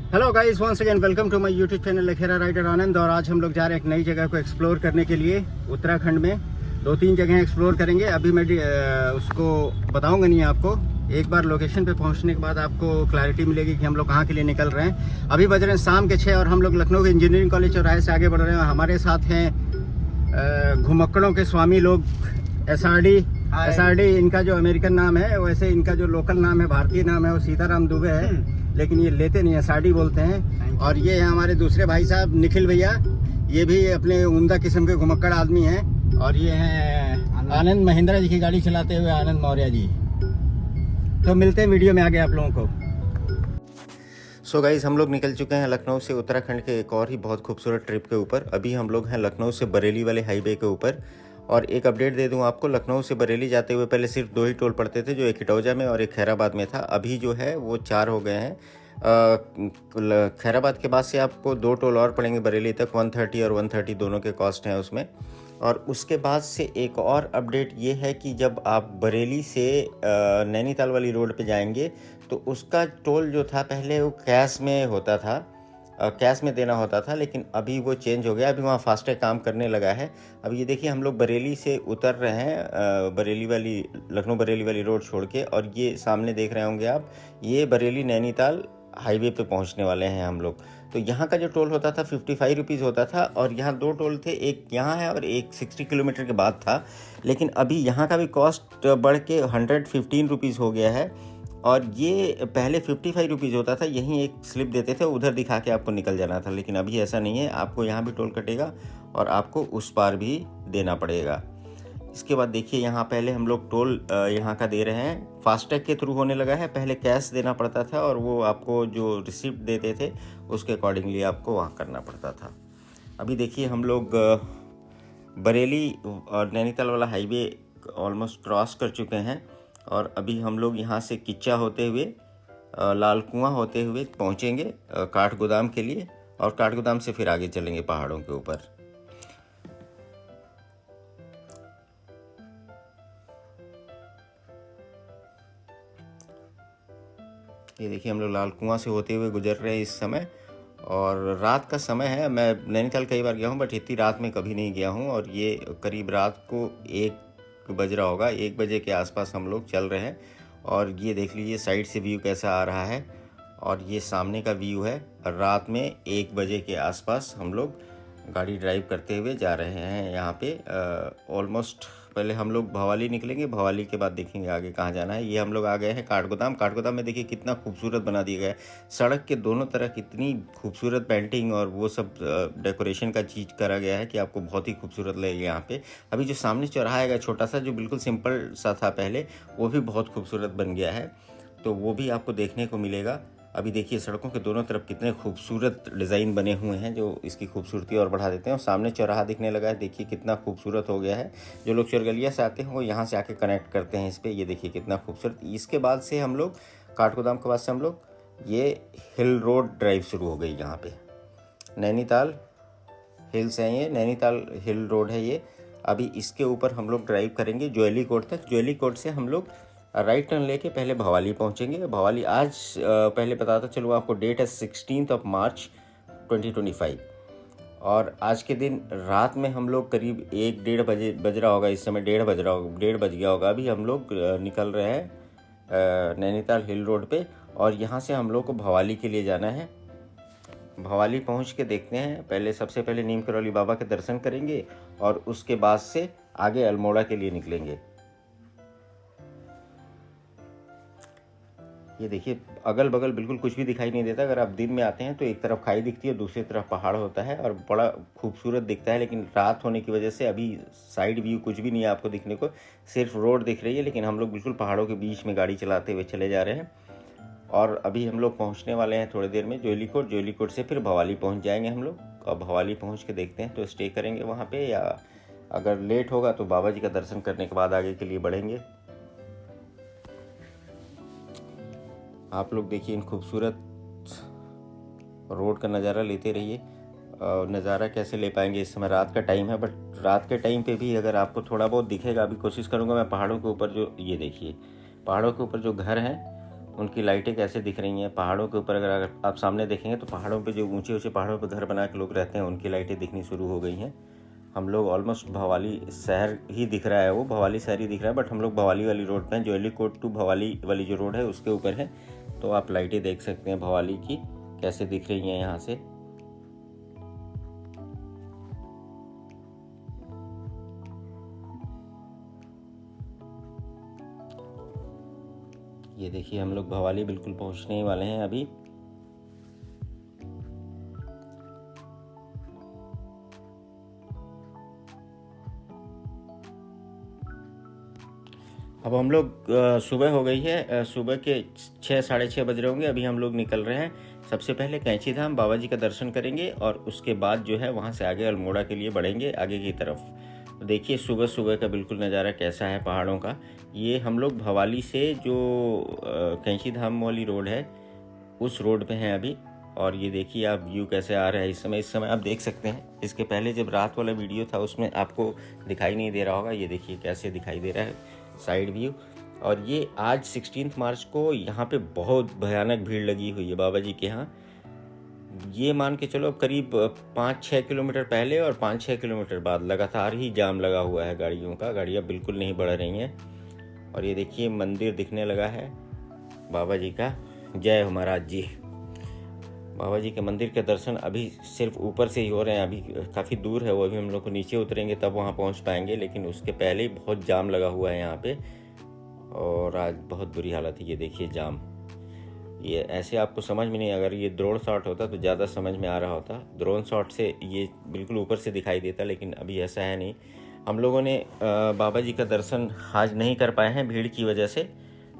Hello guys, once again welcome to my YouTube channel Lakhera rider Anand. और आज हम लोग जा रहे हैं एक नई जगह को एक्सप्लोर करने के लिए। उत्तराखंड में 2-3 जगह एक्सप्लोर करेंगे। अभी मैं उसको बताऊंगा नहीं आपको। एक बार लोकेशन पे पहुंचने के बाद आपको क्लैरिटी मिलेगी कि हम लोग कहाँ के लिए निकल रहे हैं। अभी बज रहे हैं शाम के 6 और हम लोग लखनऊ के इंजीनियरिंग कॉलेज चौराहे से आगे बढ़ रहे हैं। हमारे साथ हैं घुमक्कड़ों के स्वामी लोग, एसआरडी इनका जो अमेरिकन नाम है, वैसे इनका जो लोकल नाम है, भारतीय नाम है, वो सीताराम दुबे है, लेकिन ये लेते नहीं है, एसआरडी बोलते हैं। और ये है हमारे दूसरे भाई साहब निखिल भैया, ये भी अपने उम्दा किस्म के घुमक्कड़ आदमी हैं। और ये हैं आनंद महिंद्रा जी की गाड़ी चलाते हुए आनंद मौर्य जी। तो मिलते हैं वीडियो में आगे आप लोगों को। सो गाइस, हम लोग निकल चुके हैं लखनऊ से उत्तराखंड के एक और ही बहुत खूबसूरत ट्रिप के ऊपर। अभी हम लोग हैं लखनऊ से बरेली वाले हाईवे के ऊपर। और एक अपडेट दे दूं आपको, लखनऊ से बरेली जाते हुए पहले सिर्फ 2 ही टोल पड़ते थे, जो एक इटौजा में और एक खैराबाद में था। अभी जो है वो 4 हो गए हैं। खैराबाद के बाद से आपको 2 टोल और पड़ेंगे बरेली तक, 130 और 130 दोनों के कॉस्ट हैं उसमें। और उसके बाद से एक और अपडेट ये है कि जब आप बरेली से नैनीताल वाली रोड पे जाएंगे तो उसका टोल जो था पहले वो कैश में होता था, कैश में देना होता था, लेकिन अभी वो चेंज हो गया। अभी वहाँ फास्टैग काम करने लगा है। अब ये देखिए, हम लोग बरेली से उतर रहे हैं, बरेली वाली लखनऊ बरेली वाली रोड छोड़ के। और ये सामने देख रहे होंगे आप, ये बरेली नैनीताल हाईवे पे पहुंचने वाले हैं हम लोग। तो यहाँ का जो टोल होता था 55 रुपीज़ होता था, और यहाँ 2 टोल थे, एक यहाँ है और एक 60 किलोमीटर के बाद था। लेकिन अभी यहाँ का भी कॉस्ट बढ़ के 115 रुपीज़ हो गया है। और ये पहले 55 रुपीज़ होता था, यहीं एक स्लिप देते थे, उधर दिखा के आपको निकल जाना था। लेकिन अभी ऐसा नहीं है, आपको यहाँ भी टोल कटेगा और आपको उस पार भी देना पड़ेगा। इसके बाद देखिए, यहाँ पहले हम लोग टोल यहाँ का दे रहे हैं, फास्टैग के थ्रू होने लगा है। पहले कैश देना पड़ता था और वो आपको जो रिसिप्ट देते थे उसके अकॉर्डिंगली आपको वहाँ करना पड़ता था। अभी देखिए, हम लोग बरेली और नैनीताल वाला हाईवे ऑलमोस्ट क्रॉस कर चुके हैं। और अभी हम लोग यहाँ से किच्चा होते हुए लाल कुआं होते हुए पहुँचेंगे काठगोदाम के लिए। और काठगोदाम से फिर आगे चलेंगे पहाड़ों के ऊपर। ये देखिए, हम लोग लाल कुआं से होते हुए गुजर रहे हैं इस समय। और रात का समय है। मैं नैनीताल कई बार गया हूँ, बट इतनी रात में कभी नहीं गया हूँ। और ये करीब रात को 1 बज रहा होगा, 1 बजे के आसपास हम लोग चल रहे हैं। और ये देख लीजिए साइड से व्यू कैसा आ रहा है। और ये सामने का व्यू है। रात में 1 बजे के आसपास हम लोग गाड़ी ड्राइव करते हुए जा रहे हैं यहाँ पे। ऑलमोस्ट पहले हम लोग भवाली निकलेंगे, भवाली के बाद देखेंगे आगे कहाँ जाना है। ये हम लोग आ गए हैं काठगोदाम। काठगोदाम में देखिए कितना खूबसूरत बना दिया गया है। सड़क के दोनों तरफ इतनी खूबसूरत पेंटिंग और वो सब डेकोरेशन का चीज़ करा गया है कि आपको बहुत ही खूबसूरत लगेगा यहाँ पे। अभी जो सामने चौराहा है छोटा सा, जो बिल्कुल सिंपल सा था पहले, वो भी बहुत खूबसूरत बन गया है। तो वो भी आपको देखने को मिलेगा। अभी देखिए, सड़कों के दोनों तरफ कितने खूबसूरत डिज़ाइन बने हुए हैं जो इसकी खूबसूरती और बढ़ा देते हैं। और सामने चौराहा दिखने लगा है, देखिए कितना खूबसूरत हो गया है। जो लोग चरगलिया से आते हैं वो यहाँ से आके कनेक्ट करते हैं इस पर। ये देखिए कितना खूबसूरत। इसके बाद से हम लोग काठगोदाम के बाद से हम लोग ये हिल रोड ड्राइव शुरू हो गई। यहाँ पे नैनीताल हिल्स हैं, ये नैनीताल हिल रोड है ये। अभी इसके ऊपर हम लोग ड्राइव करेंगे ज्वेली कोट तक। ज्वेली कोट से हम लोग राइट टर्न लेके पहले भवाली पहुंचेंगे। भवाली आज पहले बताता चलूँ आपको, डेट है 16 मार्च 2025। और आज के दिन रात में हम लोग करीब 1-1:30 बजे बज रहा होगा, इस समय 1:30 बज रहा होगा, 1:30 बज गया होगा। अभी हम लोग निकल रहे हैं नैनीताल हिल रोड पे। और यहाँ से हम लोग को भवाली के लिए जाना है। भवाली पहुँच के देखते हैं, पहले सबसे पहले नीम करौली बाबा के दर्शन करेंगे और उसके बाद से आगे अल्मोड़ा के लिए निकलेंगे। ये देखिए, अगल बगल बिल्कुल कुछ भी दिखाई नहीं देता। अगर आप दिन में आते हैं तो एक तरफ खाई दिखती है, दूसरी तरफ पहाड़ होता है और बड़ा खूबसूरत दिखता है। लेकिन रात होने की वजह से अभी साइड व्यू कुछ भी नहीं है आपको दिखने को, सिर्फ रोड दिख रही है। लेकिन हम लोग बिल्कुल पहाड़ों के बीच में गाड़ी चलाते हुए चले जा रहे हैं। और अभी हम लोग पहुँचने वाले हैं थोड़ी देर में ज्वेली कोट। ज्वेली कोट से फिर भवाली पहुँच जाएंगे हम लोग। और भवाली पहुँच के देखते हैं तो स्टे करेंगे वहाँ पर, या अगर लेट होगा तो बाबा जी का दर्शन करने के बाद आगे के लिए बढ़ेंगे। आप लोग देखिए, इन खूबसूरत रोड का नज़ारा लेते रहिए। नज़ारा कैसे ले पाएंगे, इस समय रात का टाइम है, बट रात के टाइम पे भी अगर आपको थोड़ा बहुत दिखेगा, अभी कोशिश करूँगा मैं पहाड़ों के ऊपर जो, ये देखिए पहाड़ों के ऊपर जो घर हैं उनकी लाइटें कैसे दिख रही हैं। पहाड़ों के ऊपर अगर आप सामने देखेंगे तो पहाड़ों पे जो ऊंचे ऊंचे पहाड़ों पे घर बना के लोग रहते हैं, उनकी लाइटें दिखनी शुरू हो गई हैं। हम लोग ऑलमोस्ट भवाली शहर ही दिख रहा है, वो भवाली शहर ही दिख रहा है, बट हम लोग भवाली वाली रोड पे हैं। जो एलिकोट टू भवाली वाली जो रोड है उसके ऊपर है। तो आप लाइटें देख सकते हैं भवाली की कैसे दिख रही हैं यहाँ से। ये देखिए हम लोग भवाली बिल्कुल पहुंचने ही वाले हैं अभी। अब हम लोग सुबह हो गई है, सुबह के 6 साढ़े 6 बज रहे होंगे। अभी हम लोग निकल रहे हैं। सबसे पहले कैंची धाम बाबा जी का दर्शन करेंगे और उसके बाद जो है वहाँ से आगे अल्मोड़ा के लिए बढ़ेंगे आगे की तरफ। देखिए सुबह सुबह का बिल्कुल नज़ारा कैसा है पहाड़ों का। ये हम लोग भवाली से जो कैंची धाम वाली रोड है उस रोड पे हैं अभी। और ये देखिए आप व्यू कैसे आ रहा है इस समय आप देख सकते हैं। इसके पहले जब रात वाला वीडियो था उसमें आपको दिखाई नहीं दे रहा होगा। ये देखिए कैसे दिखाई दे रहा है साइड व्यू। और ये आज 16 मार्च को यहाँ पे बहुत भयानक भीड़ लगी हुई है बाबा जी के यहाँ। ये मान के चलो करीब 5-6 किलोमीटर पहले और 5-6 किलोमीटर बाद लगातार ही जाम लगा हुआ है गाड़ियों का। गाड़ियाँ बिल्कुल नहीं बढ़ रही हैं। और ये देखिए मंदिर दिखने लगा है बाबा जी का। जय हो महाराज जी। बाबा जी के मंदिर के दर्शन अभी सिर्फ ऊपर से ही हो रहे हैं, अभी काफ़ी दूर है वो। अभी हम लोग को नीचे उतरेंगे तब वहाँ पहुँच पाएंगे, लेकिन उसके पहले ही बहुत जाम लगा हुआ है यहाँ पे। और आज बहुत बुरी हालत है। ये देखिए जाम। ये ऐसे आपको समझ में नहीं, अगर ये ड्रोन शॉट होता तो ज़्यादा समझ में आ रहा होता। ड्रोन शॉट से ये बिल्कुल ऊपर से दिखाई देता, लेकिन अभी ऐसा है नहीं। हम लोगों ने बाबा जी का दर्शन आज नहीं कर पाए हैं भीड़ की वजह से,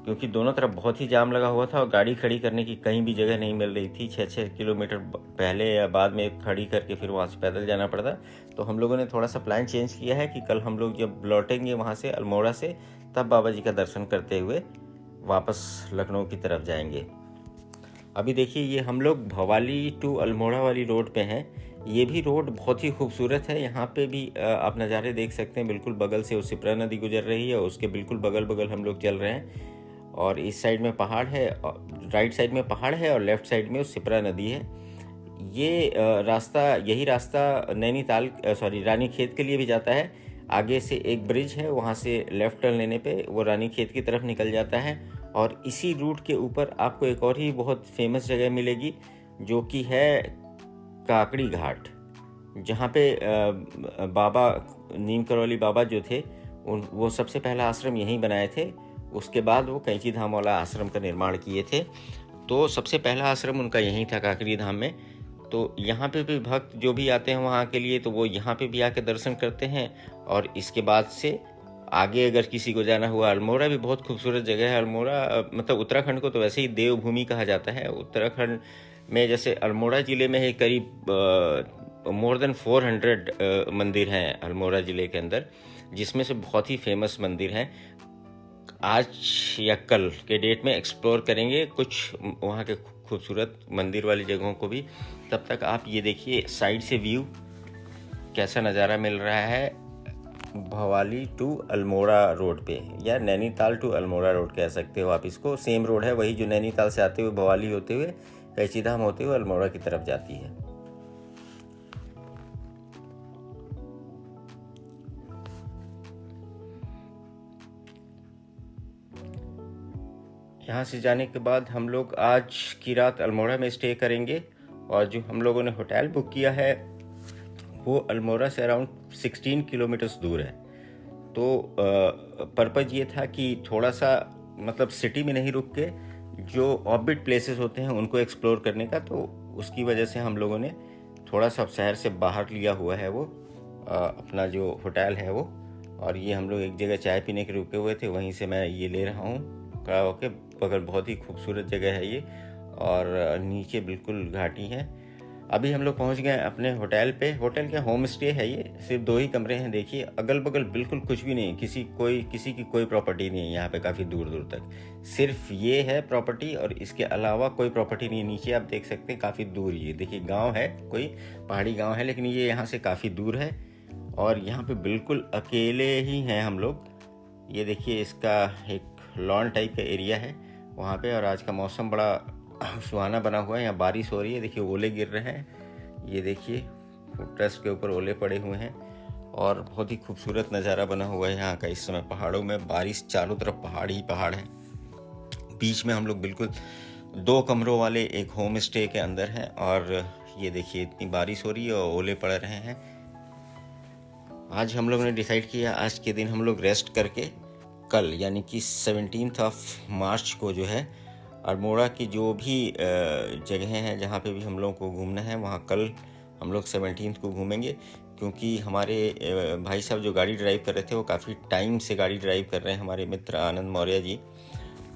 क्योंकि दोनों तरफ बहुत ही जाम लगा हुआ था और गाड़ी खड़ी करने की कहीं भी जगह नहीं मिल रही थी। 6-6 किलोमीटर पहले या बाद में खड़ी करके फिर वहाँ से पैदल जाना पड़ता। तो हम लोगों ने थोड़ा सा प्लान चेंज किया है कि कल हम लोग जब लौटेंगे वहाँ से अल्मोड़ा से, तब बाबा जी का दर्शन करते हुए वापस लखनऊ की तरफ जाएंगे। अभी देखिए ये हम लोग भवाली टू अल्मोड़ा वाली रोड पे हैं। ये भी रोड बहुत ही खूबसूरत है। यहाँ पे भी आप नज़ारे देख सकते हैं। बिल्कुल बगल से सिप्रा नदी गुजर रही है, उसके बिल्कुल बगल बगल हम लोग चल रहे हैं। और इस साइड में पहाड़ है, राइट साइड में पहाड़ है और लेफ्ट साइड में सिप्रा नदी है। ये रास्ता, यही रास्ता नैनीताल रानीखेत के लिए भी जाता है। आगे से एक ब्रिज है, वहाँ से लेफ्ट टर्न लेने पे वो रानीखेत की तरफ निकल जाता है। और इसी रूट के ऊपर आपको एक और ही बहुत फेमस जगह मिलेगी, जो कि है काकड़ी घाट, जहाँ पे बाबा नीम करौली बाबा जो थे वो सबसे पहला आश्रम यहीं बनाए थे। उसके बाद वो कैंची धाम वाला आश्रम का निर्माण किए थे। तो सबसे पहला आश्रम उनका यहीं था काकड़ी धाम में। तो यहाँ पे भी भक्त जो भी आते हैं वहाँ के लिए, तो वो यहाँ पे भी आके दर्शन करते हैं। और इसके बाद से आगे अगर किसी को जाना हुआ, अल्मोड़ा भी बहुत खूबसूरत जगह है। अल्मोड़ा मतलब उत्तराखंड को तो वैसे ही देवभूमि कहा जाता है। उत्तराखंड में जैसे अल्मोड़ा ज़िले में है करीब मोर देन 400 मंदिर हैं अल्मोड़ा ज़िले के अंदर, जिसमें से बहुत ही फेमस मंदिर हैं। आज या कल के डेट में एक्सप्लोर करेंगे कुछ वहाँ के खूबसूरत मंदिर वाली जगहों को भी। तब तक आप ये देखिए साइड से व्यू कैसा नज़ारा मिल रहा है भवाली टू अल्मोड़ा रोड पे, या नैनीताल टू अल्मोड़ा रोड कह सकते हो आप इसको। सेम रोड है वही जो नैनीताल से आते हुए भवाली होते हुए कैंची धाम होते हुए अल्मोड़ा की तरफ जाती है। यहाँ से जाने के बाद हम लोग आज की रात अल्मोड़ा में स्टे करेंगे। और जो हम लोगों ने होटल बुक किया है वो अल्मोड़ा से अराउंड 16 किलोमीटर्स दूर है। तो पर्पज़ ये था कि थोड़ा सा मतलब सिटी में नहीं रुक के जो ऑर्बिट प्लेसेस होते हैं उनको एक्सप्लोर करने का, तो उसकी वजह से हम लोगों ने थोड़ा सा शहर से बाहर लिया हुआ है वो अपना जो होटल है वो। और ये हम लोग एक जगह चाय पीने के रुके हुए थे, वहीं से मैं ये ले रहा हूँ खड़ा होके। बगल बहुत ही खूबसूरत जगह है ये, और नीचे बिल्कुल घाटी है। अभी हम लोग पहुंच गए अपने होटल पे। होटल क्या, होम स्टे है ये, सिर्फ 2 ही कमरे हैं। देखिए अगल बगल बिल्कुल कुछ भी नहीं, किसी की कोई प्रॉपर्टी नहीं है यहाँ पे। काफ़ी दूर दूर तक सिर्फ ये है प्रॉपर्टी, और इसके अलावा कोई प्रॉपर्टी नहीं है। नीचे आप देख सकते हैं काफ़ी दूर, ये देखिए गांव है, कोई पहाड़ी गांव है, लेकिन ये यहाँ से काफ़ी दूर है। और यहाँ पे बिल्कुल अकेले ही हैं हम लोग। ये देखिए इसका एक लॉन टाइप का एरिया है, वहाँ पे। और आज का मौसम बड़ा सुहाना बना हुआ है। यहाँ बारिश हो रही है, देखिए ओले गिर रहे हैं, ये देखिए फुट ट्रस्ट के ऊपर ओले पड़े हुए हैं। और बहुत ही खूबसूरत नज़ारा बना हुआ है यहाँ का इस समय। पहाड़ों में बारिश, चारों तरफ पहाड़ ही पहाड़ है। बीच में हम लोग बिल्कुल 2 कमरों वाले एक होम स्टे के अंदर हैं। और ये देखिए इतनी बारिश हो रही है और ओले पड़ रहे हैं। आज हम लोग ने डिसाइड किया आज के दिन हम लोग रेस्ट करके कल यानी कि 17 मार्च को जो है अल्मोड़ा की जो भी जगह हैं जहाँ पे भी हम लोग को घूमना है, वहाँ कल हम लोग 17 को घूमेंगे। क्योंकि हमारे भाई साहब जो गाड़ी ड्राइव कर रहे थे वो काफ़ी टाइम से गाड़ी ड्राइव कर रहे हैं, हमारे मित्र आनंद मौर्य जी।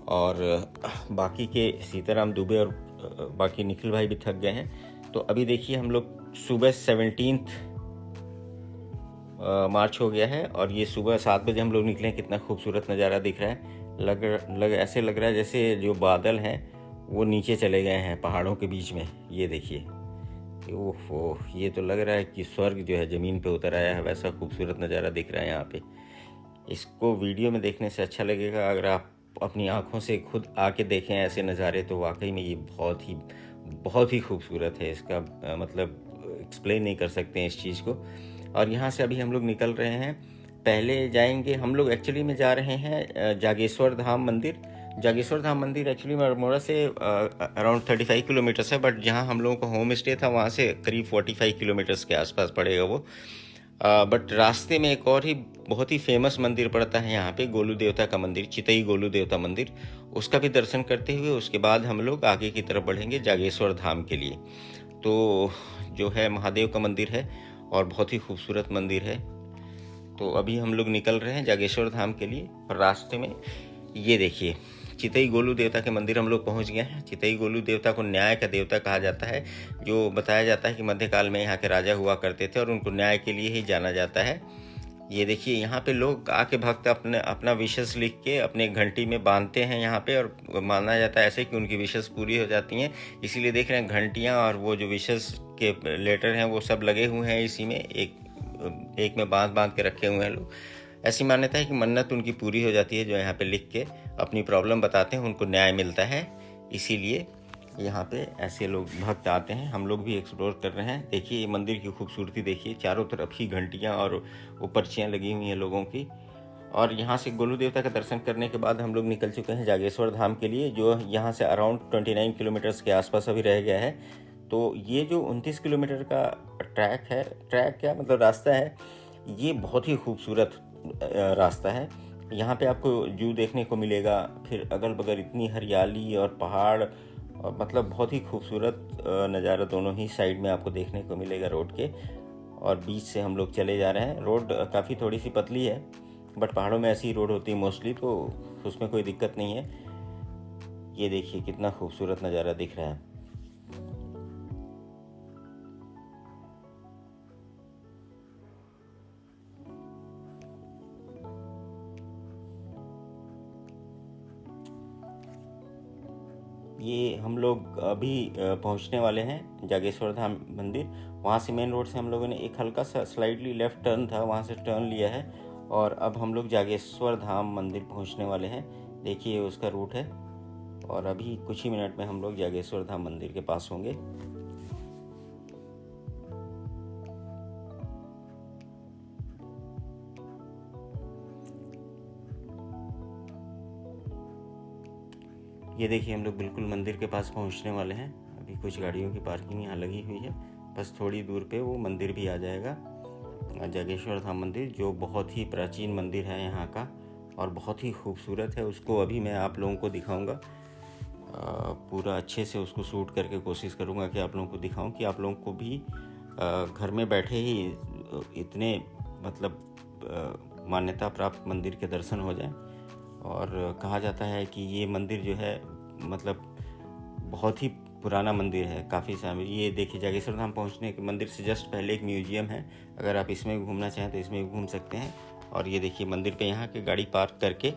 और बाकी के सीताराम दुबे और बाकी निखिल भाई भी थक गए हैं। तो अभी देखिए हम लोग सुबह 17 मार्च हो गया है और ये सुबह 7 बजे हम लोग निकले हैं। कितना खूबसूरत नज़ारा दिख रहा है। ऐसे लग रहा है जैसे जो बादल हैं वो नीचे चले गए हैं पहाड़ों के बीच में। ये देखिए, ओह, ये तो लग रहा है कि स्वर्ग जो है ज़मीन पे उतर आया है, वैसा खूबसूरत नज़ारा दिख रहा है यहाँ पे। इसको वीडियो में देखने से अच्छा लगेगा, अगर आप अपनी आँखों से खुद आके देखें ऐसे नज़ारे तो वाकई में ये बहुत ही खूबसूरत है। इसका मतलब एक्सप्लेन नहीं कर सकते हैं इस चीज़ को। और यहाँ से अभी हम लोग निकल रहे हैं। पहले जाएंगे हम लोग, एक्चुअली में जा रहे हैं जागेश्वर धाम मंदिर। जागेश्वर धाम मंदिर एक्चुअली में अल्मोड़ा से अराउंड 35 किलोमीटर्स है, बट जहाँ हम लोगों का होम स्टे था वहाँ से करीब 45 किलोमीटर्स के आसपास पड़ेगा वो। बट रास्ते में एक और ही बहुत ही फेमस मंदिर पड़ता है यहाँ पे, गोलू देवता का मंदिर, चितई गोलू देवता मंदिर। उसका भी दर्शन करते हुए उसके बाद हम लोग आगे की तरफ बढ़ेंगे जागेश्वर धाम के लिए। तो जो है महादेव का मंदिर है और बहुत ही खूबसूरत मंदिर है। तो अभी हम लोग निकल रहे हैं जागेश्वर धाम के लिए। और रास्ते में ये देखिए चितई गोलू देवता के मंदिर हम लोग पहुंच गए हैं। चितई गोलू देवता को न्याय का देवता कहा जाता है, जो बताया जाता है कि मध्यकाल में यहाँ के राजा हुआ करते थे और उनको न्याय के लिए ही जाना जाता है। ये देखिए यहाँ पे लोग आके भक्त अपना विशेष लिख के अपने घंटी में बांधते हैं यहाँ पे, और माना जाता है ऐसे कि उनकी विशेष पूरी हो जाती हैं। इसीलिए देख रहे हैं घंटियाँ और वो जो विशेष के लेटर हैं वो सब लगे हुए हैं इसी में, एक में बांध के रखे हुए हैं लोग। ऐसी मान्यता है कि मन्नत उनकी पूरी हो जाती है, जो यहाँ पे लिख के अपनी प्रॉब्लम बताते हैं उनको न्याय मिलता है। इसीलिए यहाँ पे ऐसे लोग भक्त आते हैं। हम लोग भी एक्सप्लोर कर रहे हैं। देखिए ये मंदिर की खूबसूरती देखिए, चारों तरफ ही घंटियाँ और पर्चियाँ लगी हुई हैं लोगों की। और यहाँ से गोलू देवता का दर्शन करने के बाद हम लोग निकल चुके हैं जागेश्वर धाम के लिए, जो यहाँ से अराउंड 29 किलोमीटर्स के आसपास अभी रह गया है। तो ये जो 29 किलोमीटर का ट्रैक क्या मतलब रास्ता है, ये बहुत ही खूबसूरत रास्ता है। यहाँ पे आपको जू देखने को मिलेगा, फिर अगल बगल इतनी हरियाली और पहाड़, और मतलब बहुत ही खूबसूरत नज़ारा दोनों ही साइड में आपको देखने को मिलेगा रोड के। और बीच से हम लोग चले जा रहे हैं। रोड काफ़ी थोड़ी सी पतली है, बट पहाड़ों में ऐसी रोड होती है मोस्टली, तो उसमें कोई दिक्कत नहीं है। ये देखिए कितना खूबसूरत नज़ारा दिख रहा है। ये हम लोग अभी पहुंचने वाले हैं जागेश्वर धाम मंदिर। वहाँ से मेन रोड से हम लोगों ने एक हल्का सा स्लाइडली लेफ़्ट टर्न था, वहाँ से टर्न लिया है और अब हम लोग जागेश्वर धाम मंदिर पहुंचने वाले हैं। देखिए उसका रूट है और अभी कुछ ही मिनट में हम लोग जागेश्वर धाम मंदिर के पास होंगे। ये देखिए हम लोग बिल्कुल मंदिर के पास पहुंचने वाले हैं। अभी कुछ गाड़ियों की पार्किंग यहाँ लगी हुई है, बस थोड़ी दूर पे वो मंदिर भी आ जाएगा, जागेश्वर धाम मंदिर, जो बहुत ही प्राचीन मंदिर है यहाँ का और बहुत ही खूबसूरत है। उसको अभी मैं आप लोगों को दिखाऊंगा, पूरा अच्छे से उसको शूट करके कोशिश करूँगा कि आप लोगों को दिखाऊँ, कि आप लोगों को भी घर में बैठे ही इतने मतलब मान्यता प्राप्त मंदिर के दर्शन हो जाएं। और कहा जाता है कि ये मंदिर जो है मतलब बहुत ही पुराना मंदिर है, काफ़ी समय। ये देखिए जागेश्वर धाम पहुंचने के मंदिर से जस्ट पहले एक म्यूजियम है, अगर आप इसमें घूमना चाहें तो इसमें घूम सकते हैं। और ये देखिए मंदिर पे यहाँ के गाड़ी पार्क करके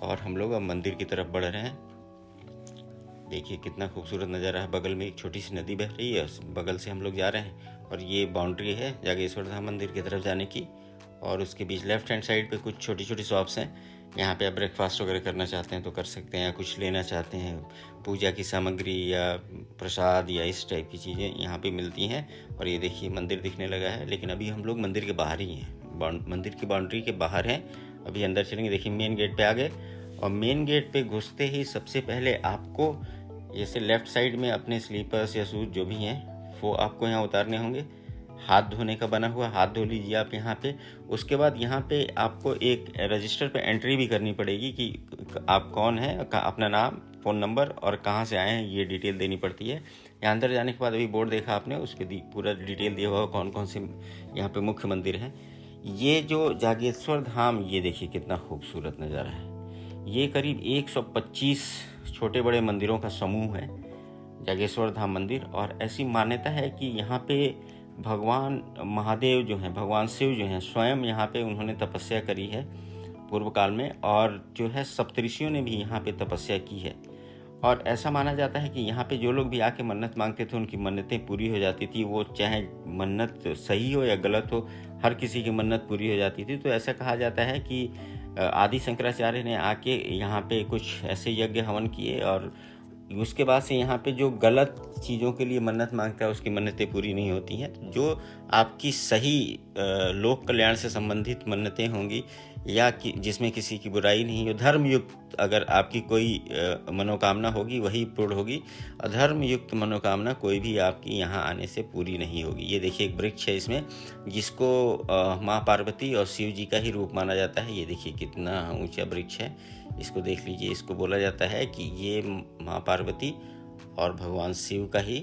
और हम लोग अब मंदिर की तरफ बढ़ रहे हैं। देखिए कितना खूबसूरत नज़ारा है, बगल में एक छोटी सी नदी बह रही है, बगल से हम लोग जा रहे हैं और ये बाउंड्री है जागेश्वर धाम मंदिर की तरफ जाने की। और उसके बीच लेफ्ट हैंड साइड पे कुछ छोटी छोटी शॉप्स हैं। यहाँ पे आप ब्रेकफास्ट वगैरह करना चाहते हैं तो कर सकते हैं, या कुछ लेना चाहते हैं, पूजा की सामग्री या प्रसाद या इस टाइप की चीज़ें यहाँ पे मिलती हैं। और ये देखिए मंदिर दिखने लगा है, लेकिन अभी हम लोग मंदिर के बाहर ही हैं, मंदिर की बाउंड्री के बाहर हैं। अभी अंदर चलेंगे। देखिए मेन गेट पे आ गए, और मेन गेट पे घुसते ही सबसे पहले आपको जैसे लेफ़्ट साइड में अपने स्लीपर्स या शूज जो भी हैं वो आपको यहाँ उतारने होंगे। हाथ धोने का बना हुआ, हाथ धो लीजिए आप यहाँ पे। उसके बाद यहाँ पे आपको एक रजिस्टर पे एंट्री भी करनी पड़ेगी कि आप कौन हैं, अपना नाम, फ़ोन नंबर और कहाँ से आए हैं, ये डिटेल देनी पड़ती है। यहाँ अंदर जाने के बाद अभी बोर्ड देखा आपने, उस पर पूरा डिटेल दिया हुआ कौन कौन से यहाँ पे मुख्य मंदिर हैं। ये जो जागेश्वर धाम, ये देखिए कितना खूबसूरत नज़ारा है। ये करीब 125 छोटे बड़े मंदिरों का समूह है जागेश्वर धाम मंदिर। और ऐसी मान्यता है कि यहाँ पे भगवान महादेव जो हैं, भगवान शिव जो हैं, स्वयं यहाँ पे उन्होंने तपस्या करी है पूर्व काल में, और जो है सप्तऋषियों ने भी यहाँ पे तपस्या की है। और ऐसा माना जाता है कि यहाँ पे जो लोग भी आके मन्नत मांगते थे उनकी मन्नतें पूरी हो जाती थी। वो चाहे मन्नत सही हो या गलत हो, हर किसी की मन्नत पूरी हो जाती थी। तो ऐसा कहा जाता है कि आदि शंकराचार्य ने आके यहाँ पे कुछ ऐसे यज्ञ हवन किए, और उसके बाद से यहाँ पे जो गलत चीज़ों के लिए मन्नत मांगता है उसकी मन्नतें पूरी नहीं होती हैं। तो जो आपकी सही लोक कल्याण से संबंधित मन्नतें होंगी, या कि जिसमें किसी की बुराई नहीं हो, धर्मयुक्त अगर आपकी कोई मनोकामना होगी वही पूर्ण होगी। अधर्मयुक्त मनोकामना कोई भी आपकी यहाँ आने से पूरी नहीं होगी। ये देखिए एक वृक्ष है इसमें, जिसको माँ पार्वती और शिव जी का ही रूप माना जाता है। ये देखिए कितना ऊंचा वृक्ष है, इसको देख लीजिए। इसको बोला जाता है कि ये माँ पार्वती और भगवान शिव का ही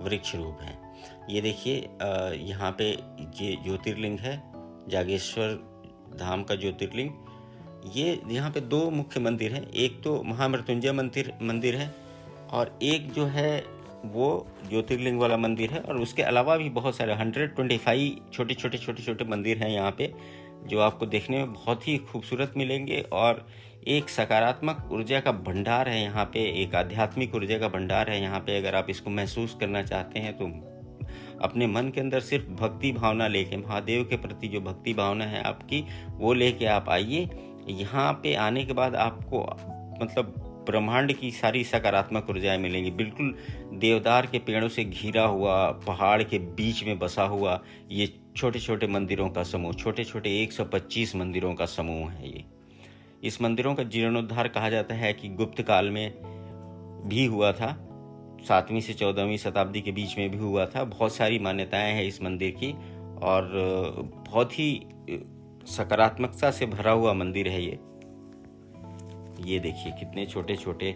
वृक्ष रूप है। ये देखिए यहाँ पे ये ज्योतिर्लिंग है, जागेश्वर धाम का ज्योतिर्लिंग। ये यहाँ पे दो मुख्य मंदिर हैं, एक तो महामृत्युंजय मंदिर है, और एक जो है वो ज्योतिर्लिंग वाला मंदिर है। और उसके अलावा भी बहुत सारे 125 छोटे छोटे मंदिर हैं यहाँ पे, जो आपको देखने में बहुत ही खूबसूरत मिलेंगे। और एक सकारात्मक ऊर्जा का भंडार है यहाँ पे, एक आध्यात्मिक ऊर्जा का भंडार है यहाँ पे। अगर आप इसको महसूस करना चाहते हैं तो अपने मन के अंदर सिर्फ भक्ति भावना लेके, महादेव के प्रति जो भक्ति भावना है आपकी, वो लेके आप आइए। यहाँ पे आने के बाद आपको मतलब ब्रह्मांड की सारी सकारात्मक ऊर्जाएं मिलेंगी। बिल्कुल देवदार के पेड़ों से घिरा हुआ, पहाड़ के बीच में बसा हुआ ये छोटे छोटे मंदिरों का समूह, छोटे छोटे 125 मंदिरों का समूह है ये। इस मंदिरों का जीर्णोद्धार कहा जाता है कि गुप्त काल में भी हुआ था, 7वीं से 14वीं शताब्दी के बीच में भी हुआ था। बहुत सारी मान्यताएं हैं इस मंदिर की, और बहुत ही सकारात्मकता से भरा हुआ मंदिर है ये देखिए कितने छोटे छोटे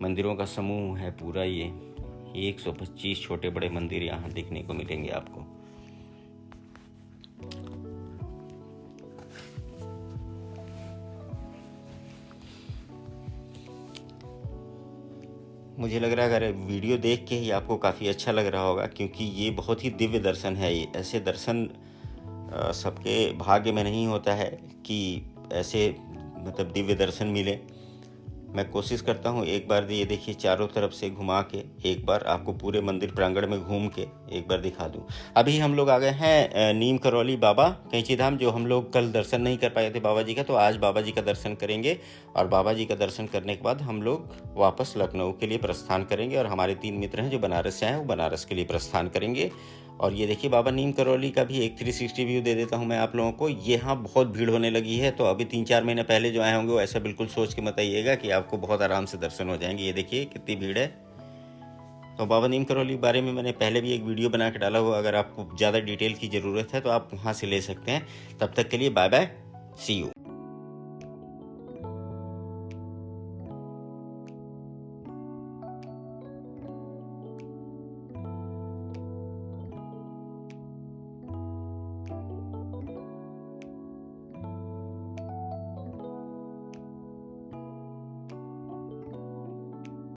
मंदिरों का समूह है पूरा ये। 125 छोटे बड़े मंदिर यहाँ देखने को मिलेंगे आपको। मुझे लग रहा है अगर वीडियो देख के ही आपको काफ़ी अच्छा लग रहा होगा, क्योंकि ये बहुत ही दिव्य दर्शन है। ये ऐसे दर्शन सबके भाग्य में नहीं होता है कि ऐसे मतलब दिव्य दर्शन मिले। मैं कोशिश करता हूँ एक बार ये देखिए चारों तरफ से घुमा के एक बार आपको पूरे मंदिर प्रांगण में घूम के एक बार दिखा दूँ। अभी हम लोग आ गए हैं नीम करौली बाबा कैंची धाम, जो हम लोग कल दर्शन नहीं कर पाए थे बाबा जी का, तो आज बाबा जी का दर्शन करेंगे। और बाबा जी का दर्शन करने के बाद हम लोग वापस लखनऊ के लिए प्रस्थान करेंगे। और हमारे 3 मित्र हैं जो बनारस से आए हैं, वो बनारस के लिए प्रस्थान करेंगे। और ये देखिए बाबा नीम करौली का भी एक 360 व्यू दे देता हूँ मैं आप लोगों को। यहाँ बहुत भीड़ होने लगी है, तो अभी 3-4 महीने पहले जो आए होंगे वो ऐसा बिल्कुल सोच के मत आइएगा कि आपको बहुत आराम से दर्शन हो जाएंगे। ये देखिए कितनी भीड़ है। तो बाबा नीम करौली के बारे में मैंने पहले भी एक वीडियो बना के डाला हुआ, अगर आपको ज़्यादा डिटेल की ज़रूरत है तो आप वहाँ से ले सकते हैं। तब तक के लिए बाय बाय, सी यू।